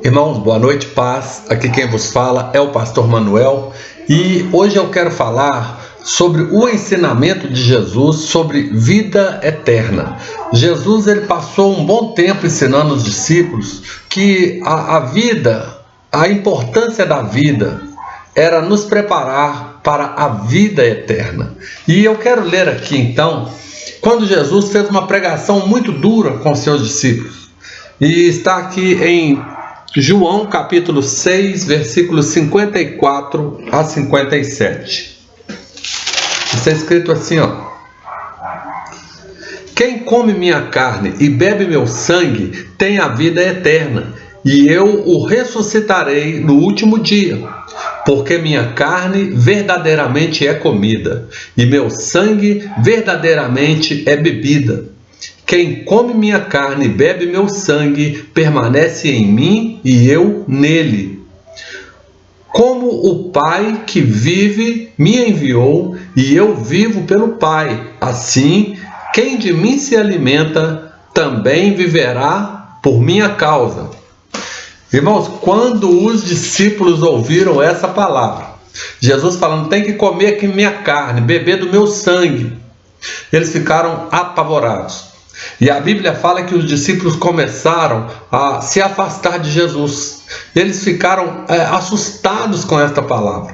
Irmãos, boa noite, paz. Aqui quem vos fala é o pastor Manuel e hoje eu quero falar sobre o ensinamento de Jesus sobre vida eterna. Jesus ele passou um bom tempo ensinando os discípulos que a vida, a importância da vida era nos preparar para a vida eterna. E eu quero ler aqui então, quando Jesus fez uma pregação muito dura com seus discípulos. E está aqui em João capítulo 6, versículos 54 a 57. Está escrito assim, ó: Quem come minha carne e bebe meu sangue tem a vida eterna, e eu o ressuscitarei no último dia. Porque minha carne verdadeiramente é comida, e meu sangue verdadeiramente é bebida. Quem come minha carne e bebe meu sangue permanece em mim e eu nele. Como o Pai que vive me enviou e eu vivo pelo Pai, assim quem de mim se alimenta também viverá por minha causa. Irmãos, quando os discípulos ouviram essa palavra, Jesus falando, tem que comer aqui minha carne, beber do meu sangue, eles ficaram apavorados. E a Bíblia fala que os discípulos começaram a se afastar de Jesus. Eles ficaram assustados com esta palavra.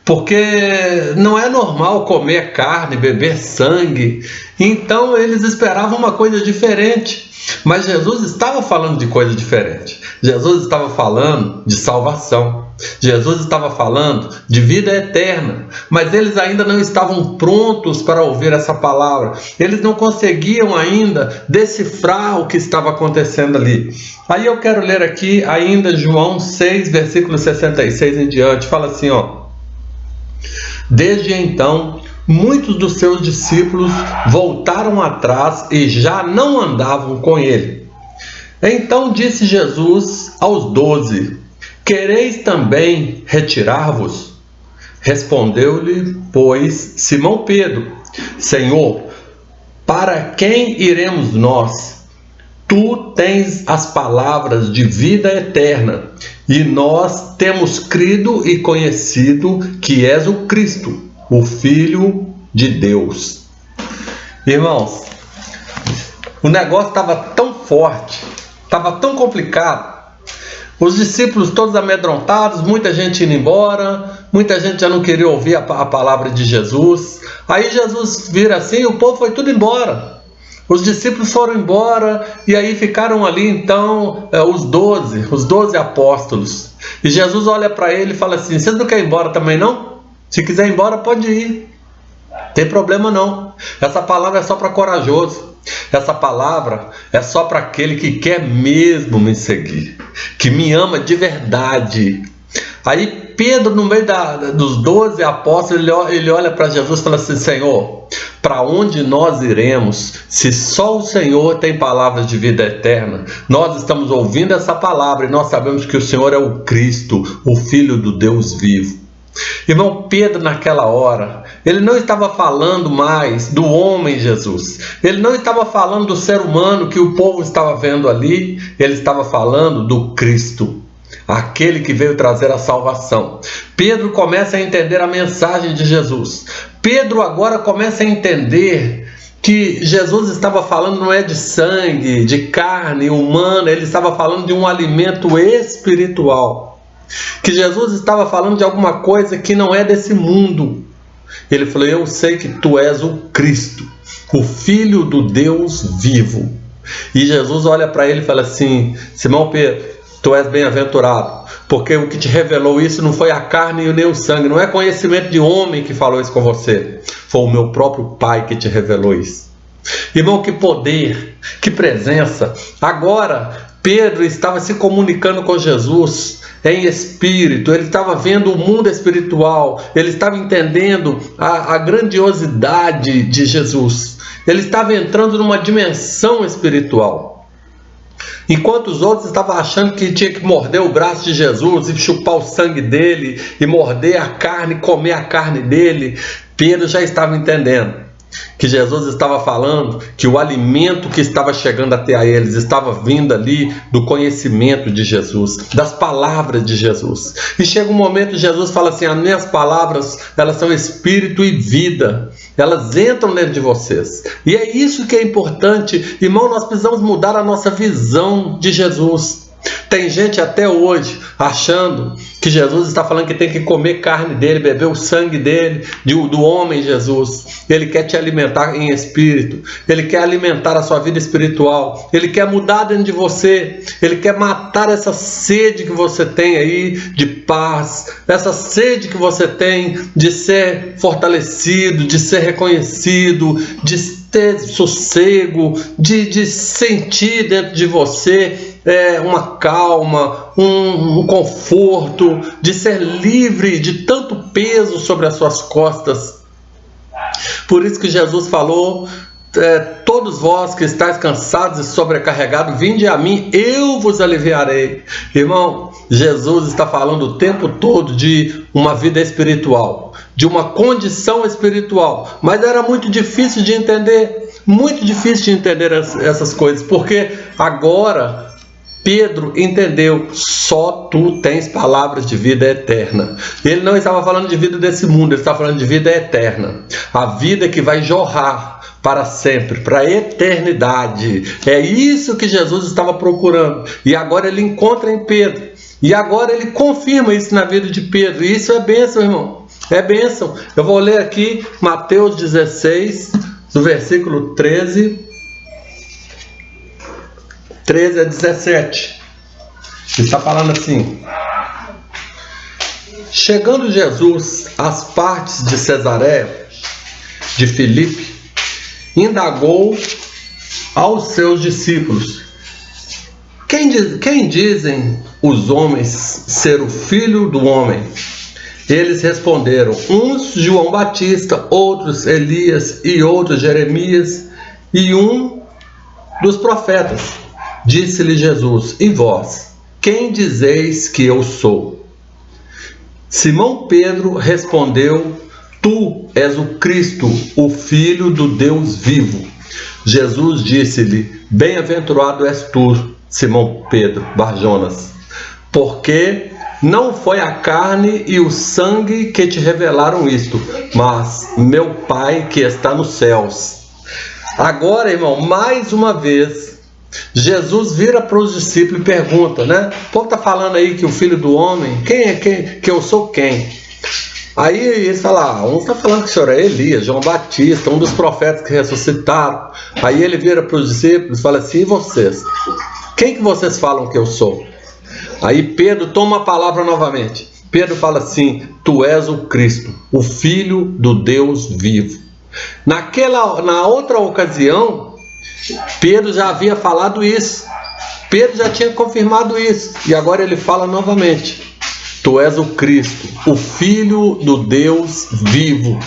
Porque não é normal comer carne, beber sangue. Então eles esperavam uma coisa diferente. Mas Jesus estava falando de coisa diferente. Jesus estava falando de salvação. Jesus estava falando de vida eterna, mas eles ainda não estavam prontos para ouvir essa palavra. Eles não conseguiam ainda decifrar o que estava acontecendo ali. Aí eu quero ler aqui ainda João 6, versículo 66 em diante. Fala assim, ó: Desde então, muitos dos seus discípulos voltaram atrás e já não andavam com ele. Então disse Jesus aos 12: Quereis também retirar-vos? Respondeu-lhe, pois, Simão Pedro: Senhor, para quem iremos nós? Tu tens as palavras de vida eterna, e nós temos crido e conhecido que és o Cristo, o Filho de Deus. Irmãos, o negócio estava tão forte, estava tão complicado. Os discípulos todos amedrontados, muita gente indo embora, muita gente já não queria ouvir a palavra de Jesus. Aí Jesus vira assim e o povo foi tudo embora. Os discípulos foram embora e aí ficaram ali então os 12 apóstolos. E Jesus olha para ele e fala assim, vocês não querem ir embora também não? Se quiser ir embora pode ir, não tem problema não. Essa palavra é só para corajoso. Essa palavra é só para aquele que quer mesmo me seguir, que me ama de verdade. Aí Pedro, no meio dos 12 apóstolos, ele olha para Jesus e fala assim, Senhor, para onde nós iremos se só o Senhor tem palavras de vida eterna? Nós estamos ouvindo essa palavra e nós sabemos que o Senhor é o Cristo, o Filho do Deus vivo. Irmão, Pedro naquela hora, ele não estava falando mais do homem Jesus, ele não estava falando do ser humano que o povo estava vendo ali, ele estava falando do Cristo, aquele que veio trazer a salvação. Pedro começa a entender a mensagem de Jesus. Pedro agora começa a entender que Jesus estava falando não é de sangue, de carne humana, ele estava falando de um alimento espiritual. Que Jesus estava falando de alguma coisa que não é desse mundo. Ele falou, eu sei que tu és o Cristo, o Filho do Deus vivo. E Jesus olha para ele e fala assim, Simão Pedro, tu és bem-aventurado, porque o que te revelou isso não foi a carne e nem o sangue, não é conhecimento de homem que falou isso com você, foi o meu próprio Pai que te revelou isso. Irmão, que poder, que presença. Agora Pedro estava se comunicando com Jesus em espírito, ele estava vendo o mundo espiritual, ele estava entendendo a grandiosidade de Jesus, ele estava entrando numa dimensão espiritual. Enquanto os outros estavam achando que tinha que morder o braço de Jesus e chupar o sangue dele, e morder a carne, comer a carne dele, Pedro já estava entendendo que Jesus estava falando que o alimento que estava chegando até a eles estava vindo ali do conhecimento de Jesus, das palavras de Jesus. E chega um momento Jesus fala assim: as minhas palavras, elas são espírito e vida, elas entram dentro de vocês. E é isso que é importante, irmão. Nós precisamos mudar a nossa visão de Jesus. Tem gente até hoje achando que Jesus está falando que tem que comer carne dele, beber o sangue dele, do homem Jesus. Ele quer te alimentar em espírito, ele quer alimentar a sua vida espiritual, ele quer mudar dentro de você, ele quer matar essa sede que você tem aí de paz, essa sede que você tem de ser fortalecido, de ser reconhecido, de ter sossego, de sentir dentro de você uma calma, um conforto, de ser livre de tanto peso sobre as suas costas. Por isso que Jesus falou: todos vós que estáis cansados e sobrecarregados, vinde a mim, eu vos aliviarei. Irmão, Jesus está falando o tempo todo de uma vida espiritual, de uma condição espiritual, mas era muito difícil de entender, essas coisas, porque agora Pedro entendeu: só tu tens palavras de vida eterna. Ele não estava falando de vida desse mundo, ele estava falando de vida eterna, a vida que vai jorrar para sempre, para a eternidade. É isso que Jesus estava procurando, e agora ele encontra em Pedro, e agora ele confirma isso na vida de Pedro. E isso é bênção, irmão, é bênção. Eu vou ler aqui Mateus 16, do versículo 13 a 17. Está falando assim: chegando Jesus às partes de Cesareia de Filipe, indagou aos seus discípulos: quem dizem os homens ser o Filho do Homem? Eles responderam: uns João Batista, outros Elias, e outros Jeremias, e um dos profetas. Disse-lhe Jesus: e vós, quem dizeis que eu sou? Simão Pedro respondeu: tu és o Cristo, o Filho do Deus vivo. Jesus disse-lhe: bem-aventurado és tu, Simão Pedro, Barjonas, porque não foi a carne e o sangue que te revelaram isto, mas meu Pai que está nos céus. Agora, irmão, mais uma vez, Jesus vira para os discípulos e pergunta, né? O povo está falando aí que o Filho do Homem, que eu sou quem? Aí eles falam: um está falando que o senhor é Elias, João Batista, um dos profetas que ressuscitaram. Aí ele vira para os discípulos e fala assim: e vocês? Quem que vocês falam que eu sou? Aí Pedro toma a palavra novamente. Pedro fala assim: tu és o Cristo, o Filho do Deus vivo. Na outra ocasião, Pedro já havia falado isso, Pedro já tinha confirmado isso, e agora ele fala novamente: tu és o Cristo, o Filho do Deus vivo.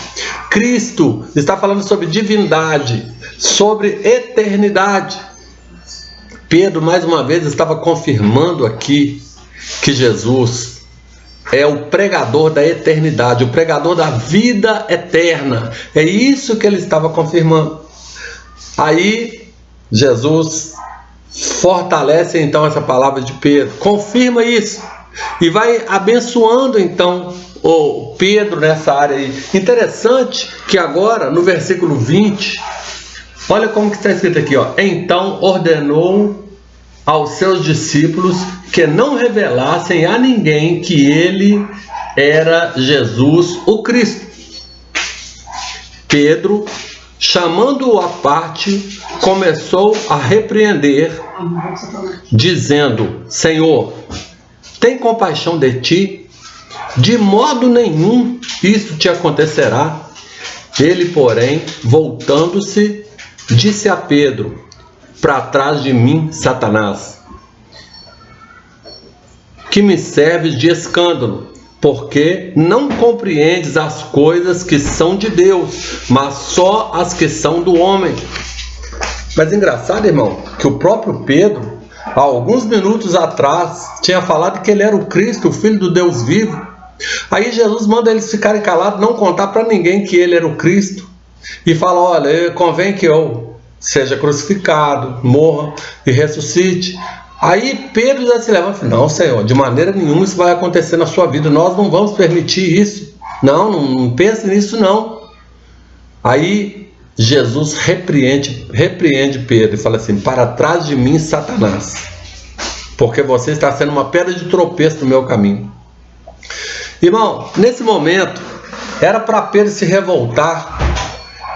Cristo está falando sobre divindade, sobre eternidade. Pedro mais uma vez estava confirmando aqui que Jesus é o pregador da eternidade, o pregador da vida eterna. É isso que ele estava confirmando. Aí Jesus fortalece então essa palavra de Pedro, confirma isso e vai abençoando então o Pedro nessa área aí. Interessante que agora no versículo 20, olha como que está escrito aqui, ó: então ordenou aos seus discípulos que não revelassem a ninguém que ele era Jesus o Cristo. Pedro, chamando-o à parte, começou a repreender, dizendo: Senhor, tem compaixão de ti? De modo nenhum isso te acontecerá. Ele, porém, voltando-se, disse a Pedro: para trás de mim, Satanás, que me serves de escândalo, porque não compreendes as coisas que são de Deus, mas só as que são do homem. Mas engraçado, irmão, que o próprio Pedro, há alguns minutos atrás, tinha falado que ele era o Cristo, o Filho do Deus vivo. Aí Jesus manda eles ficarem calados, não contar para ninguém que ele era o Cristo. e fala: olha, convém que eu seja crucificado, morra e ressuscite. Aí Pedro já se levanta e fala: não, Senhor, de maneira nenhuma isso vai acontecer na sua vida, nós não vamos permitir isso, não pense nisso não. Aí Jesus repreende Pedro e fala assim: para trás de mim, Satanás, porque você está sendo uma pedra de tropeço no meu caminho. Irmão, nesse momento era para Pedro se revoltar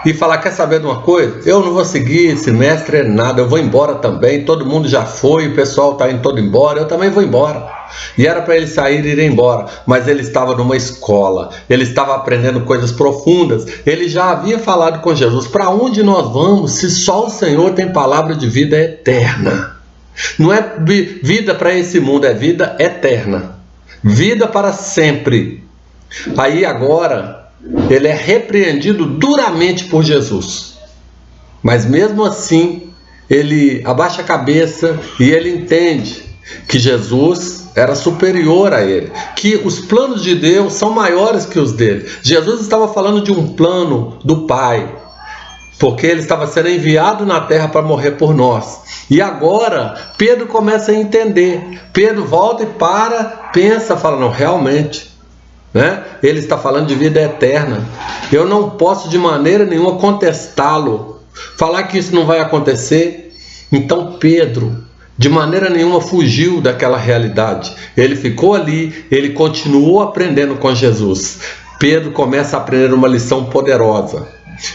e falar: quer saber de uma coisa? Eu não vou seguir esse mestre nada, eu vou embora também, todo mundo já foi, o pessoal está indo todo embora, eu também vou embora. E era para ele sair e ir embora, mas ele estava numa escola, ele estava aprendendo coisas profundas, ele já havia falado com Jesus: para onde nós vamos se só o Senhor tem palavra de vida eterna? Não é vida para esse mundo, é vida eterna, vida para sempre. Aí agora ele é repreendido duramente por Jesus, mas mesmo assim ele abaixa a cabeça e ele entende que Jesus era superior a ele, que os planos de Deus são maiores que os dele. Jesus estava falando de um plano do Pai, porque ele estava sendo enviado na terra para morrer por nós. E agora Pedro começa a entender. Pedro volta e pensa, fala: não, realmente, né? Ele está falando de vida eterna. Eu não posso de maneira nenhuma contestá-lo, falar que isso não vai acontecer. Então Pedro de maneira nenhuma fugiu daquela realidade. Ele ficou ali, ele continuou aprendendo com Jesus. Pedro começa a aprender uma lição poderosa.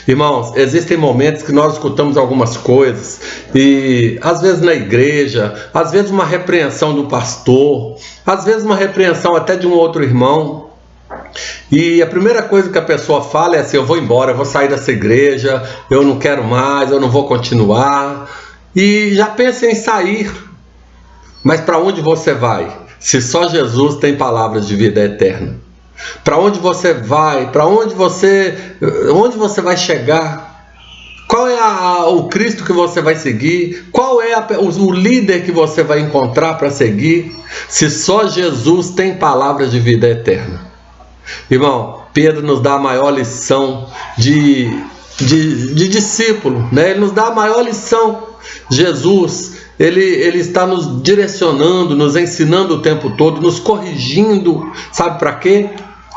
Irmãos, existem momentos que nós escutamos algumas coisas, e às vezes na igreja, às vezes uma repreensão do pastor, às vezes uma repreensão até de um outro irmão, e a primeira coisa que a pessoa fala é assim: eu vou embora, eu vou sair dessa igreja, eu não quero mais, eu não vou continuar, e já pensa em sair. Mas para onde você vai, se só Jesus tem palavras de vida eterna? Para onde você vai? Para onde você vai chegar? Qual é o Cristo que você vai seguir? Qual é o líder que você vai encontrar para seguir? Se só Jesus tem palavras de vida eterna. Irmão, Pedro nos dá a maior lição de discípulo, né? Ele nos dá a maior lição. Jesus, ele está nos direcionando, nos ensinando o tempo todo, nos corrigindo. Sabe para quê?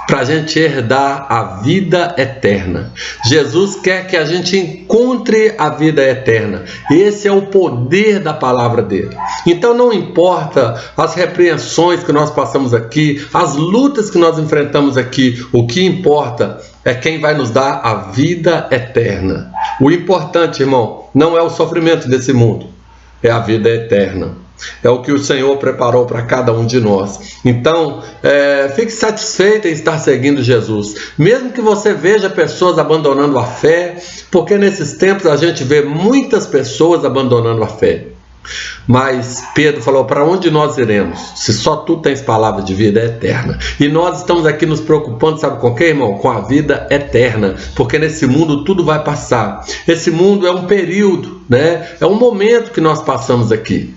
Para a gente herdar a vida eterna. Jesus quer que a gente encontre a vida eterna. Esse é o poder da palavra dele. Então não importa as repreensões que nós passamos aqui, as lutas que nós enfrentamos aqui, o que importa é quem vai nos dar a vida eterna. O importante, irmão, não é o sofrimento desse mundo, é a vida eterna. É o que o Senhor preparou para cada um de nós. Então, fique satisfeito em estar seguindo Jesus, mesmo que você veja pessoas abandonando a fé, porque nesses tempos a gente vê muitas pessoas abandonando a fé. Mas Pedro falou: para onde nós iremos, se só tu tens palavra de vida eterna? E nós estamos aqui nos preocupando, sabe com o que, irmão? Com a vida eterna, porque nesse mundo tudo vai passar. Esse mundo é um período, né? É um momento que nós passamos aqui.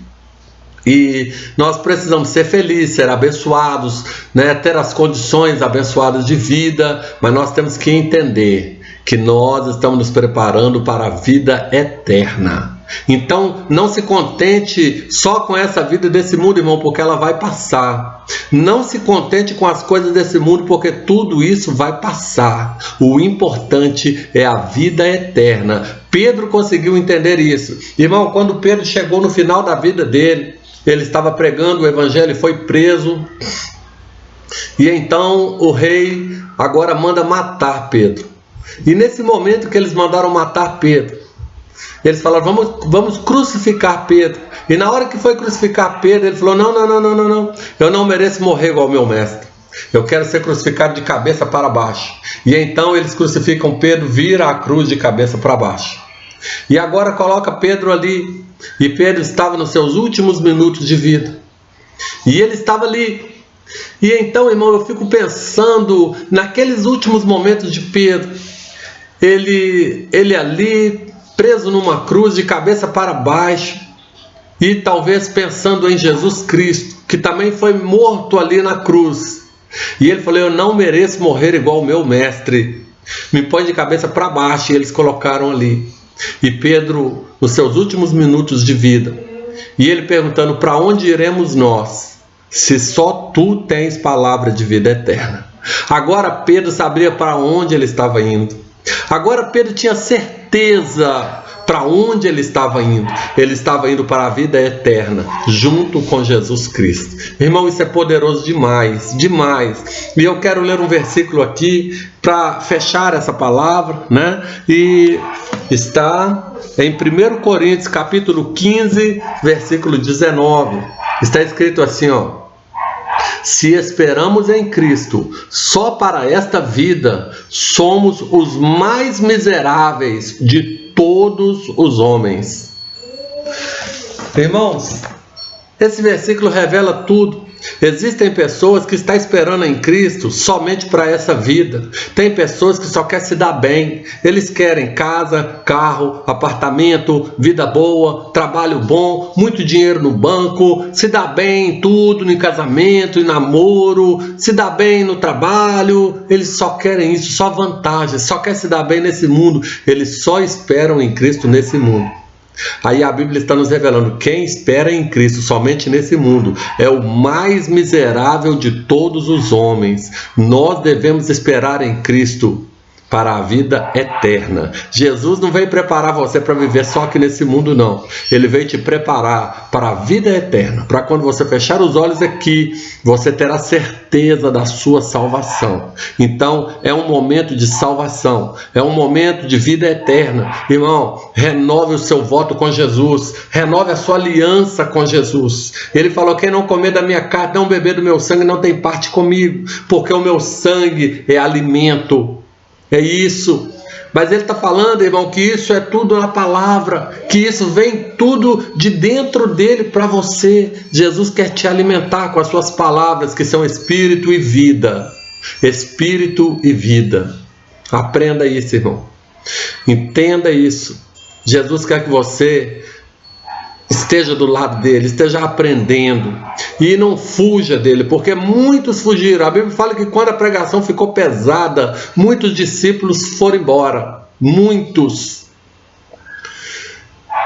E nós precisamos ser felizes, ser abençoados, né? Ter as condições abençoadas de vida, mas nós temos que entender que nós estamos nos preparando para a vida eterna. Então não se contente só com essa vida desse mundo, irmão, porque ela vai passar. Não se contente com as coisas desse mundo, porque tudo isso vai passar. O importante é a vida eterna. Pedro conseguiu entender isso. Irmão, quando Pedro chegou no final da vida dele, ele estava pregando o evangelho e foi preso. E então o rei agora manda matar Pedro. E nesse momento que eles mandaram matar Pedro, eles falaram: vamos crucificar Pedro. E na hora que foi crucificar Pedro, ele falou: não, eu não mereço morrer igual meu mestre. Eu quero ser crucificado de cabeça para baixo. E então eles crucificam Pedro, vira a cruz de cabeça para baixo. E agora coloca Pedro ali. E Pedro estava nos seus últimos minutos de vida. E ele estava ali. E então, irmão, eu fico pensando naqueles últimos momentos de Pedro. Ele ali, preso numa cruz de cabeça para baixo. E talvez pensando em Jesus Cristo, que também foi morto ali na cruz. E ele falou: eu não mereço morrer igual o meu mestre. Me põe de cabeça para baixo, e eles colocaram ali. E Pedro, nos seus últimos minutos de vida, e ele perguntando: para onde iremos nós, se só tu tens palavra de vida eterna? Agora Pedro sabia para onde ele estava indo. Agora Pedro tinha certeza para onde ele estava indo. Ele estava indo para a vida eterna, junto com Jesus Cristo. Irmão, isso é poderoso demais, demais. E eu quero ler um versículo aqui para fechar essa palavra, né? E está em 1 Coríntios, capítulo 15, versículo 19. Está escrito assim, ó: se esperamos em Cristo só para esta vida, somos os mais miseráveis de todos os homens. Irmãos, esse versículo revela tudo. Existem pessoas que estão esperando em Cristo somente para essa vida. Tem pessoas que só querem se dar bem. Eles querem casa, carro, apartamento, vida boa, trabalho bom, muito dinheiro no banco, se dar bem em tudo, no casamento, em namoro, se dar bem no trabalho. Eles só querem isso, só vantagem, só querem se dar bem nesse mundo. Eles só esperam em Cristo nesse mundo. Aí a Bíblia está nos revelando: quem espera em Cristo somente nesse mundo é o mais miserável de todos os homens. Nós devemos esperar em Cristo para a vida eterna. Jesus não veio preparar você para viver só aqui nesse mundo, não. Ele veio te preparar para a vida eterna, para quando você fechar os olhos aqui, você terá certeza da sua salvação. Então, é um momento de salvação, é um momento de vida eterna. Irmão, renove o seu voto com Jesus, renove a sua aliança com Jesus. Ele falou: quem não comer da minha carne, não beber do meu sangue, não tem parte comigo, porque o meu sangue é alimento. É isso. Mas ele está falando, irmão, que isso é tudo na palavra, que isso vem tudo de dentro dele para você. Jesus quer te alimentar com as suas palavras, que são espírito e vida. Espírito e vida. Aprenda isso, irmão. Entenda isso. Jesus quer que você esteja do lado dele, esteja aprendendo e não fuja dele, porque muitos fugiram. A Bíblia fala que quando a pregação ficou pesada, muitos discípulos foram embora, muitos.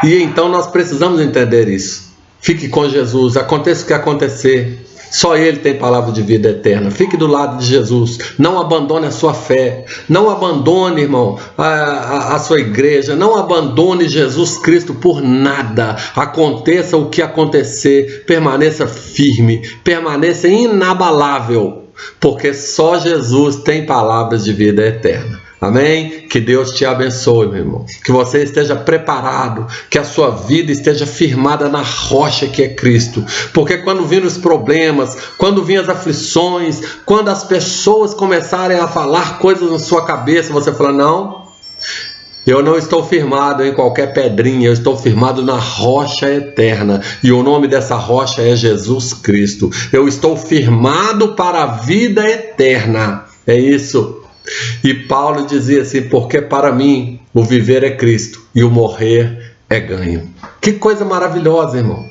E então nós precisamos entender isso. Fique com Jesus, aconteça o que acontecer, só Ele tem palavra de vida eterna. Fique do lado de Jesus. Não abandone a sua fé. Não abandone, irmão, a sua igreja. Não abandone Jesus Cristo por nada. Aconteça o que acontecer, permaneça firme, permaneça inabalável, porque só Jesus tem palavras de vida eterna. Amém? Que Deus te abençoe, meu irmão. Que você esteja preparado, que a sua vida esteja firmada na rocha que é Cristo. Porque quando vir os problemas, quando vir as aflições, quando as pessoas começarem a falar coisas na sua cabeça, você fala: não, eu não estou firmado em qualquer pedrinha, eu estou firmado na rocha eterna. E o nome dessa rocha é Jesus Cristo. Eu estou firmado para a vida eterna. É isso. E Paulo dizia assim: porque para mim o viver é Cristo e o morrer é ganho. Que coisa maravilhosa, irmão.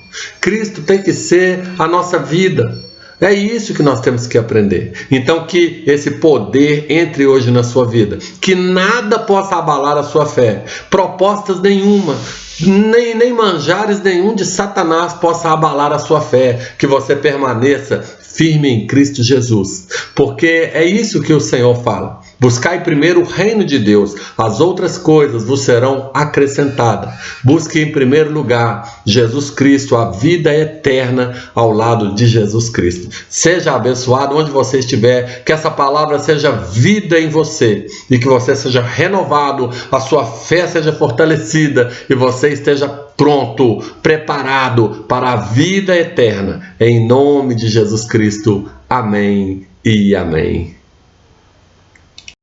Cristo tem que ser a nossa vida. É isso que nós temos que aprender. Então, que esse poder entre hoje na sua vida, que nada possa abalar a sua fé, propostas nenhuma, nem manjares nenhum de Satanás possa abalar a sua fé, que você permaneça firme em Cristo Jesus, porque é isso que o Senhor fala: buscai primeiro o reino de Deus, as outras coisas vos serão acrescentadas. Busque em primeiro lugar Jesus Cristo, a vida eterna ao lado de Jesus Cristo. Seja abençoado onde você estiver, que essa palavra seja vida em você e que você seja renovado, a sua fé seja fortalecida e você esteja pronto, preparado para a vida eterna. Em nome de Jesus Cristo. Amém e amém.